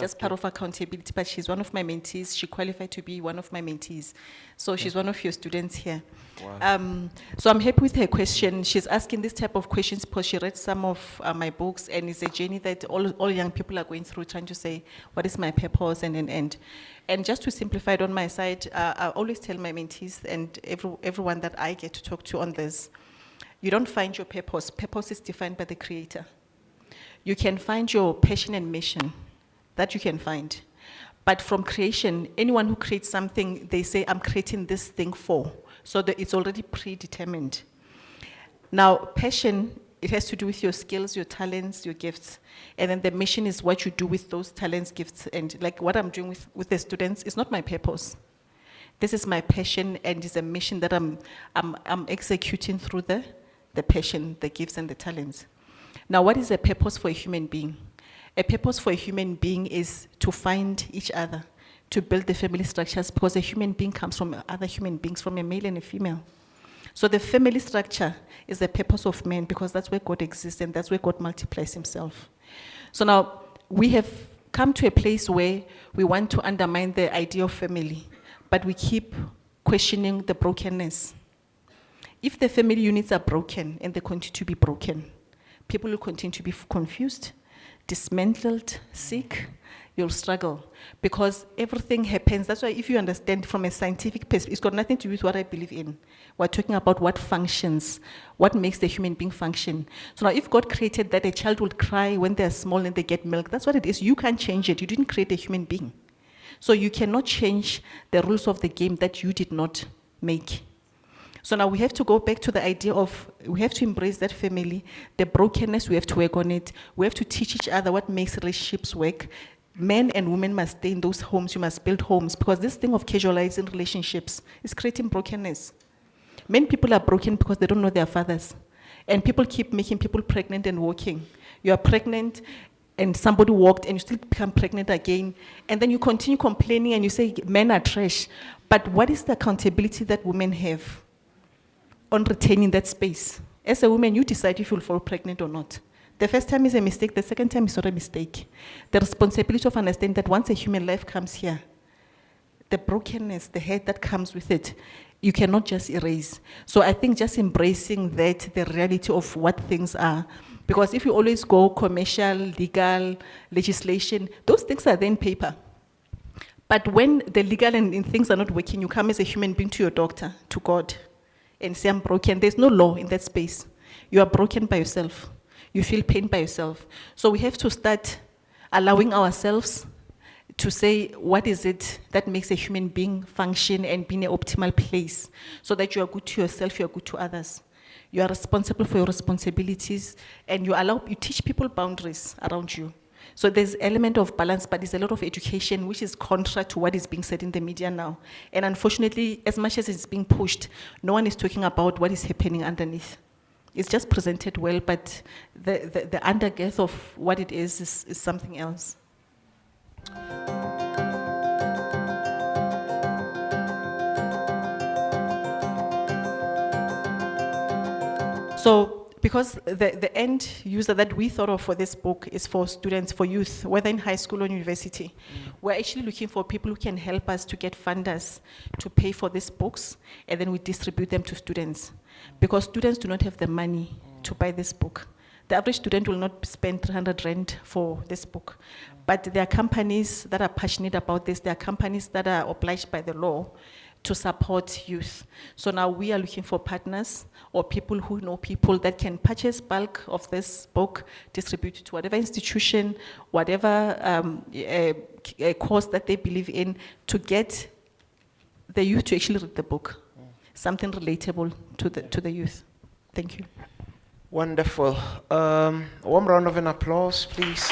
just part of accountability, but she's one of my mentees. She qualified to be one of my mentees. So she's one of your students here. Wow. So I'm happy with her question. She's asking this type of questions because she read some of my books, and it's a journey that all young people are going through, trying to say, what is my purpose and an end. And just to simplify it on my side, I always tell my mentees and everyone that I get to talk to on this, you don't find your purpose. Purpose is defined by the Creator. You can find your passion and mission, that you can find. But from creation, anyone who creates something, they say, I'm creating this thing for. So that it's already predetermined. Now, passion, it has to do with your skills, your talents, your gifts. And then the mission is what you do with those talents, gifts. And like what I'm doing with the students is not my purpose. This is my passion, and it's a mission that I'm executing through the passion, the gifts, and the talents. Now, what is a purpose for a human being? A purpose for a human being is to find each other, to build the family structures, because a human being comes from other human beings, from a male and a female. So the family structure is the purpose of man, because that's where God exists and that's where God multiplies himself. So now we have come to a place where we want to undermine the idea of family, but we keep questioning the brokenness. If the family units are broken and they continue to be broken, people will continue to be confused, dismantled, sick. You'll struggle because everything happens. That's why if you understand from a scientific perspective, it's got nothing to do with what I believe in. We're talking about what functions, what makes the human being function. So now if God created that a child will cry when they're small and they get milk, that's what it is. You can't change it. You didn't create a human being. So you cannot change the rules of the game that you did not make. So now we have to go back to the idea of, we have to embrace that family, the brokenness, we have to work on it. We have to teach each other what makes relationships work. Men and women must stay in those homes. You must build homes, because this thing of casualizing relationships is creating brokenness. Many people are broken because they don't know their fathers. And people keep making people pregnant and walking. You are pregnant and somebody walked and you still become pregnant again. And then you continue complaining and you say men are trash. But what is the accountability that women have on retaining that space? As a woman, you decide if you'll fall pregnant or not. The first time is a mistake, the second time is not a mistake. The responsibility of understanding that once a human life comes here, the brokenness, the hurt that comes with it, you cannot just erase. So I think just embracing that, the reality of what things are. Because if you always go commercial, legal, legislation, those things are then paper. But when the legal and things are not working, you come as a human being to your doctor, to God, and say, I'm broken. There's no law in that space. You are broken by yourself. You feel pain by yourself. So we have to start allowing ourselves to say, what is it that makes a human being function and be in an optimal place, so that you are good to yourself, you are good to others. You are responsible for your responsibilities, and you teach people boundaries around you. So there's an element of balance, but there's a lot of education, which is contrary to what is being said in the media now. And unfortunately, as much as it's being pushed, no one is talking about what is happening underneath. It's just presented well, but the undergirth of what it is something else. So because the end user that we thought of for this book is for students, for youth, whether in high school or university. We're actually looking for people who can help us to get funders to pay for these books, and then we distribute them to students. Because students do not have the money to buy this book. The average student will not spend 300 rand for this book. But there are companies that are passionate about this. There are companies that are obliged by the law to support youth. So now we are looking for partners or people who know people that can purchase bulk of this book, distribute it to whatever institution, whatever course that they believe in, to get the youth to actually read the book, something relatable to the youth. Thank you. Wonderful. Warm round of an applause, please.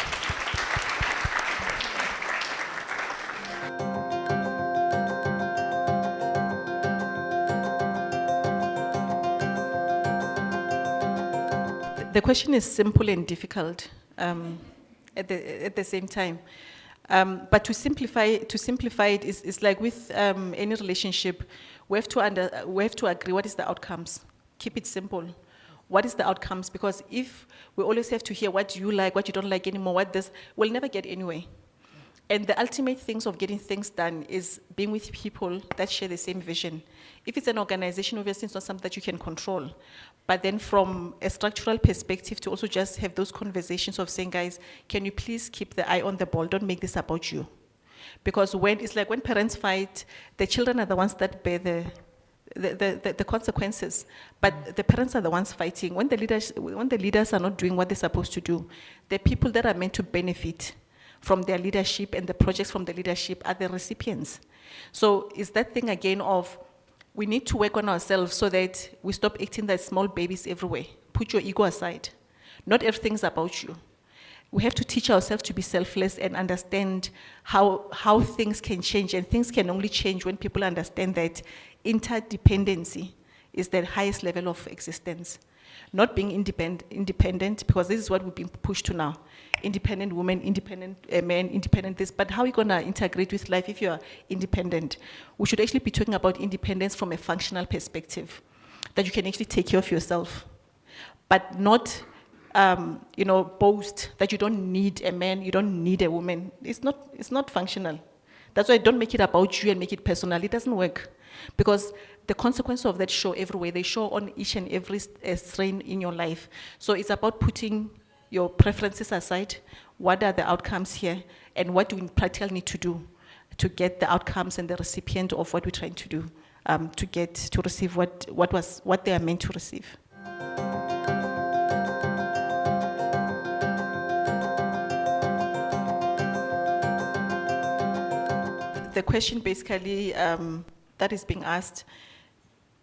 The question is simple and difficult at the same time. But to simplify it is like with any relationship, we have to agree what is the outcomes. Keep it simple. What is the outcomes? Because if we always have to hear what you like, what you don't like anymore, we'll never get anywhere. And the ultimate things of getting things done is being with people that share the same vision. If it's an organization, obviously it's not something that you can control. But then from a structural perspective, to also just have those conversations of saying, guys, can you please keep the eye on the ball? Don't make this about you. Because it's like when parents fight, the children are the ones that bear the consequences. But the parents are the ones fighting. When the leaders are not doing what they're supposed to do, the people that are meant to benefit from their leadership and the projects from the leadership are the recipients. So it's that thing again of, we need to work on ourselves so that we stop acting like small babies everywhere. Put your ego aside. Not everything's about you. We have to teach ourselves to be selfless and understand how things can change, and things can only change when people understand that interdependency is the highest level of existence. Not being independent, because this is what we've been pushed to now. Independent women, independent men, independent this, but how are you gonna integrate with life if you're independent? We should actually be talking about independence from a functional perspective, that you can actually take care of yourself, but not boast that you don't need a man, you don't need a woman. It's not functional. That's why don't make it about you and make it personal. It doesn't work. Because the consequences of that show everywhere. They show on each and every strain in your life. So it's about putting your preferences aside. What are the outcomes here? And what do we practically need to do to get the outcomes and the recipient of what we're trying to do to receive what they are meant to receive. The question basically that is being asked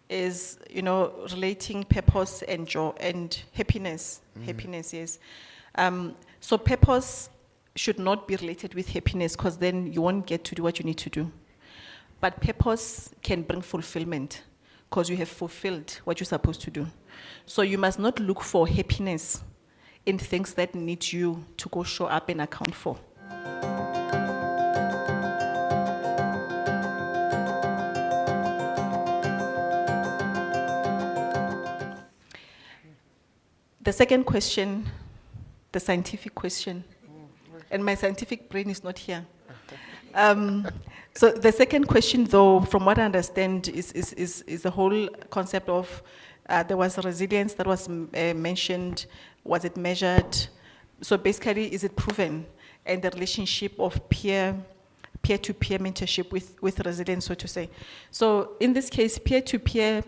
is, relating purpose and joy and happiness. Happiness, yes. So purpose should not be related with happiness, because then you won't get to do what you need to do. But purpose can bring fulfillment, because you have fulfilled what you're supposed to do. So you must not look for happiness in things that need you to go show up and account for. The second question, the scientific question, and my scientific brain is not here. So the second question, though, from what I understand, is the whole concept of there was resilience that was mentioned. Was it measured? So basically, is it proven? And the relationship of peer-to-peer mentorship with resilience, so to say. So in this case, peer-to-peer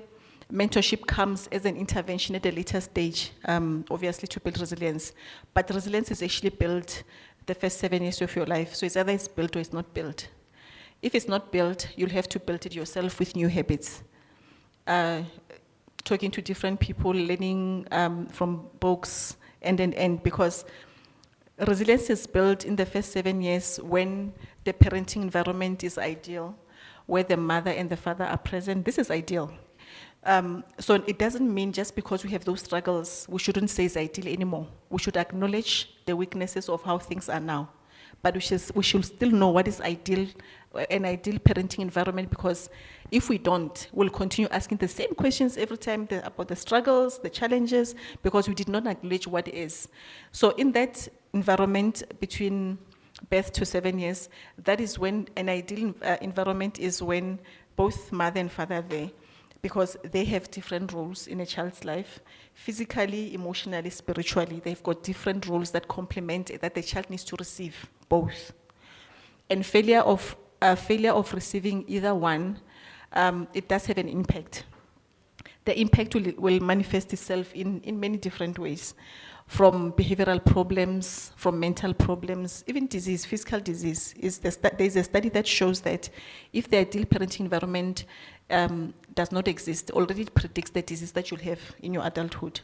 mentorship comes as an intervention at a later stage, obviously to build resilience. But resilience is actually built the first 7 years of your life. So it's either it's built or it's not built. If it's not built, you'll have to build it yourself with new habits. Talking to different people, learning from books, and because resilience is built in the first 7 years when the parenting environment is ideal, where the mother and the father are present. This is ideal. So it doesn't mean just because we have those struggles, we shouldn't say it's ideal anymore. We should acknowledge the weaknesses of how things are now. but we should still know what is ideal, an ideal parenting environment, because if we don't, we'll continue asking the same questions every time about the struggles, the challenges, because we did not acknowledge what is. So in that environment between birth to 7 years, that is when an ideal environment is when both mother and father are there, because they have different roles in a child's life, physically, emotionally, spiritually. They've got different roles that complement, that the child needs to receive both. And failure of receiving either one, it does have an impact. The impact will manifest itself in many different ways, from behavioral problems, from mental problems, even disease, physical disease. There's a study that shows that if the ideal parenting environment does not exist, already it predicts the disease that you'll have in your adulthood.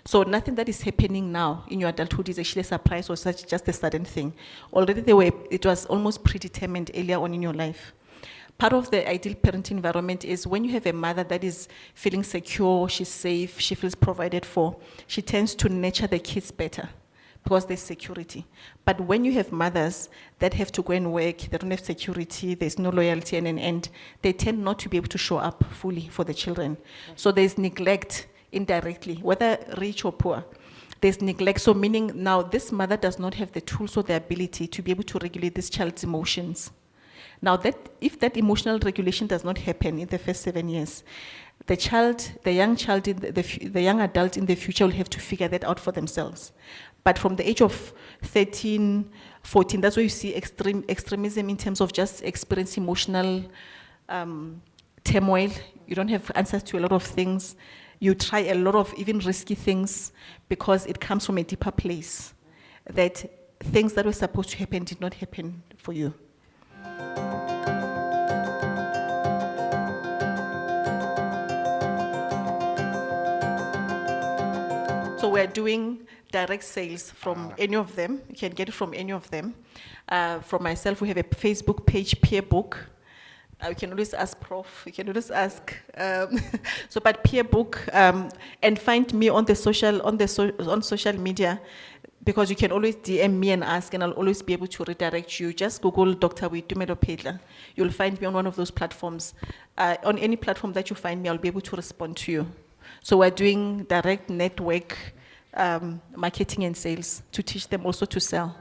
So nothing that is happening now in your adulthood is actually a surprise or just a sudden thing. Already it was almost predetermined earlier on in your life. Part of the ideal parenting environment is when you have a mother that is feeling secure, she's safe, she feels provided for, she tends to nurture the kids better because there's security. But when you have mothers that have to go and work, they don't have security, there's no loyalty and an end, they tend not to be able to show up fully for the children. So there's neglect indirectly, whether rich or poor. There's neglect, so meaning now this mother does not have the tools or the ability to be able to regulate this child's emotions. Now, if that emotional regulation does not happen in the first 7 years, the young adult in the future will have to figure that out for themselves. But from the age of 13, 14, that's where you see extremism in terms of just experiencing emotional turmoil. You don't have answers to a lot of things. You try a lot of even risky things because it comes from a deeper place, that things that were supposed to happen did not happen for you. So we're doing direct sales from any of them. You can get it from any of them. From myself, we have a Facebook page, Peer Book. You can always ask Prof. You can always ask. But Peer Book, and find me on social media, because you can always DM me and ask, and I'll always be able to redirect you. Just Google Dr. Boitumelo Phetla. You'll find me on one of those platforms. On any platform that you find me, I'll be able to respond to you. So we're doing direct network marketing and sales to teach them also to sell.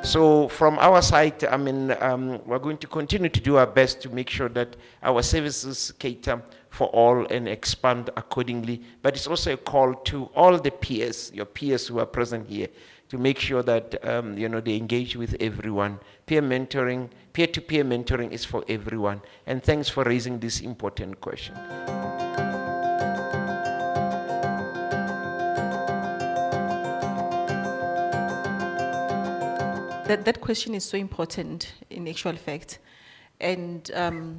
So from our side, we're going to continue to do our best to make sure that our services cater for all and expand accordingly. But it's also a call to all the peers, your peers who are present here, to make sure that they engage with everyone. Peer mentoring, peer-to-peer mentoring is for everyone. And thanks for raising this important question. That question is so important in actual fact. And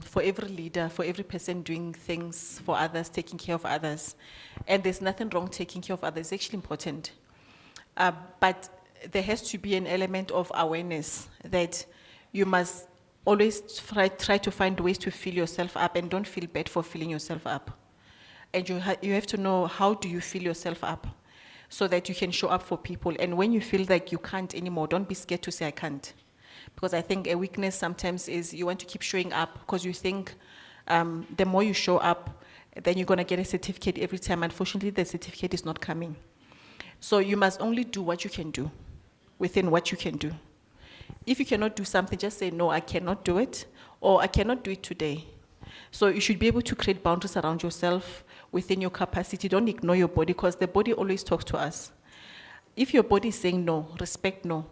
for every leader, for every person doing things for others, taking care of others. And there's nothing wrong taking care of others, it's actually important. But there has to be an element of awareness that you must always try to find ways to fill yourself up, and don't feel bad for filling yourself up. And you have to know, how do you fill yourself up so that you can show up for people. And when you feel like you can't anymore, don't be scared to say I can't. Because I think a weakness sometimes is you want to keep showing up because you think the more you show up, then you're going to get a certificate every time. Unfortunately, the certificate is not coming. So you must only do what you can do, within what you can do. If you cannot do something, just say, no, I cannot do it, or I cannot do it today. So you should be able to create boundaries around yourself within your capacity. Don't ignore your body, because the body always talks to us. If your body is saying no, respect no.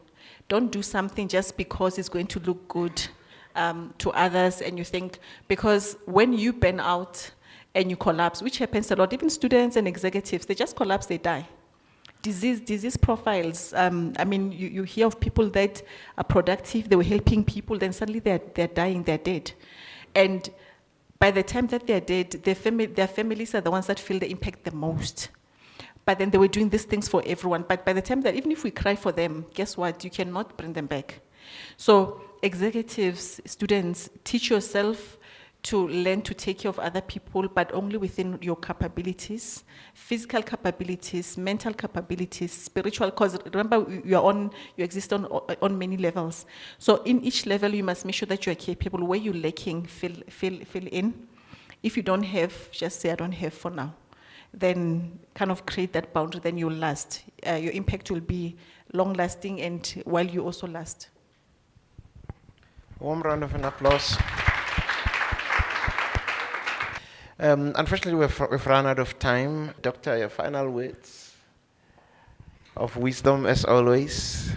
Don't do something just because it's going to look good to others, and you think, because when you burn out and you collapse, which happens a lot, even students and executives, they just collapse, they die. Disease profiles, you hear of people that are productive, they were helping people, then suddenly they're dying, they're dead. And by the time that they're dead, their families are the ones that feel the impact the most. But then they were doing these things for everyone. But by the time that, even if we cry for them, guess what? You cannot bring them back. So executives, students, teach yourself to learn to take care of other people, but only within your capabilities, physical capabilities, mental capabilities, spiritual, because remember, you exist on many levels. So in each level, you must make sure that you are capable. Where you're lacking, fill in. If you don't have, just say, I don't have for now. Then kind of create that boundary, then you'll last. Your impact will be long-lasting, and while you also last. Warm round of an applause. Unfortunately, we've run out of time. Doctor, your final words of wisdom, as always.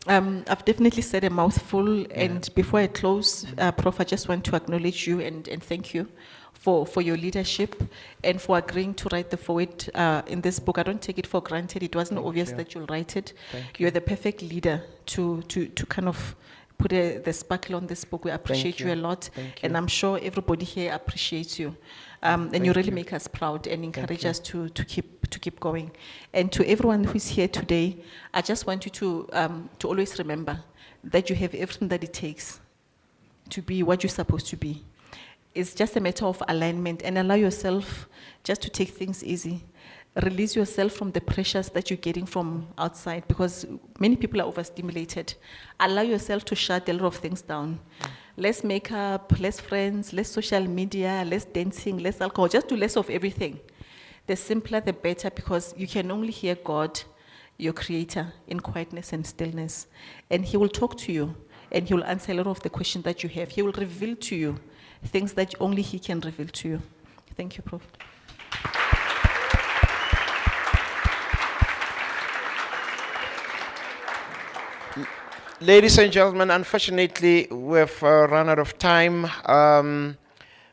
I've definitely said a mouthful, and before I close, Prof, I just want to acknowledge you and thank you for your leadership and for agreeing to write the foreword in this book. I don't take it for granted. It wasn't obvious that you'll write it. You're the perfect leader to kind of put the sparkle on this book. We appreciate you a lot, and I'm sure everybody here appreciates you. And you really make us proud and encourage us to keep going. And to everyone who's here today, I just want you to always remember that you have everything that it takes to be what you're supposed to be. It's just a matter of alignment, and allow yourself just to take things easy. Release yourself from the pressures that you're getting from outside, because many people are overstimulated. Allow yourself to shut a lot of things down. Less makeup, less friends, less social media, less dancing, less alcohol. Just do less of everything. The simpler, the better, because you can only hear God, your creator, in quietness and stillness. And he will talk to you, and he will answer a lot of the questions that you have. He will reveal to you things that only he can reveal to you. Thank you, Prof. Ladies and gentlemen, unfortunately, we've run out of time.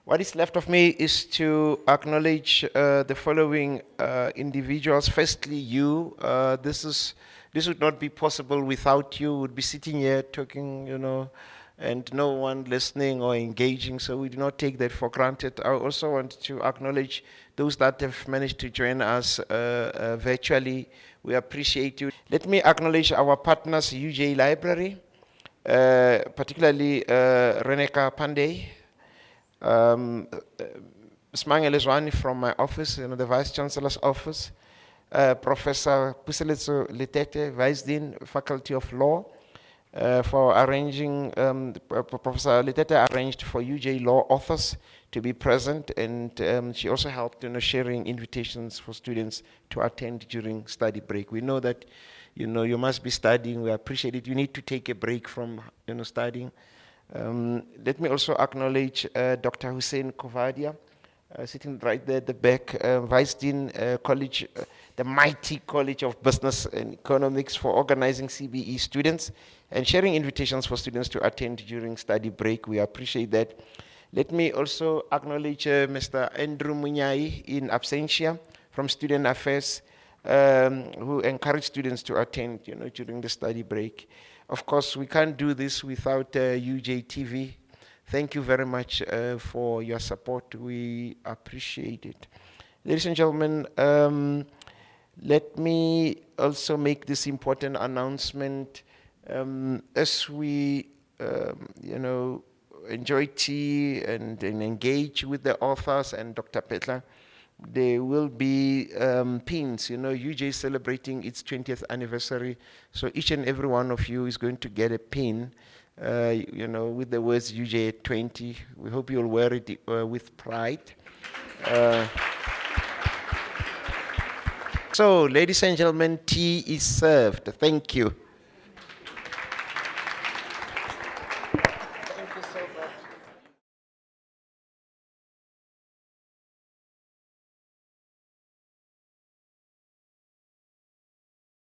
What is left of me is to acknowledge the following individuals. Firstly, you. This would not be possible without you. We would be sitting here talking, and no one listening or engaging, so we do not take that for granted. I also want to acknowledge those that have managed to join us virtually. We appreciate you. Let me acknowledge our partners, UJ Library, particularly Reneka Pandey, Smangele Zwane from my office, the Vice-Chancellor's office, Professor Puseletso Letete, Vice Dean, Faculty of Law, for arranging, Professor Letete arranged for UJ Law authors to be present, and she also helped sharing invitations for students to attend during study break. We know that you must be studying. We appreciate it. You need to take a break from studying. Let me also acknowledge Dr. Hussein Kovadia, sitting right there at the back, Vice Dean College, the mighty College of Business and Economics, for organizing CBE students and sharing invitations for students to attend during study break. We appreciate that. Let me also acknowledge Mr. Andrew Munyai in absentia from Student Affairs, who encourage students to attend during the study break. Of course, we can't do this without UJ TV. Thank you very much for your support. We appreciate it. Ladies and gentlemen, let me also make this important announcement. As we, enjoy tea and engage with the authors and Dr. Phetla, there will be pins. UJ is celebrating its 20th anniversary, so each and every one of you is going to get a pin, with the words UJ at 20. We hope you'll wear it with pride. So, ladies and gentlemen, tea is served. Thank you. Thank you so much.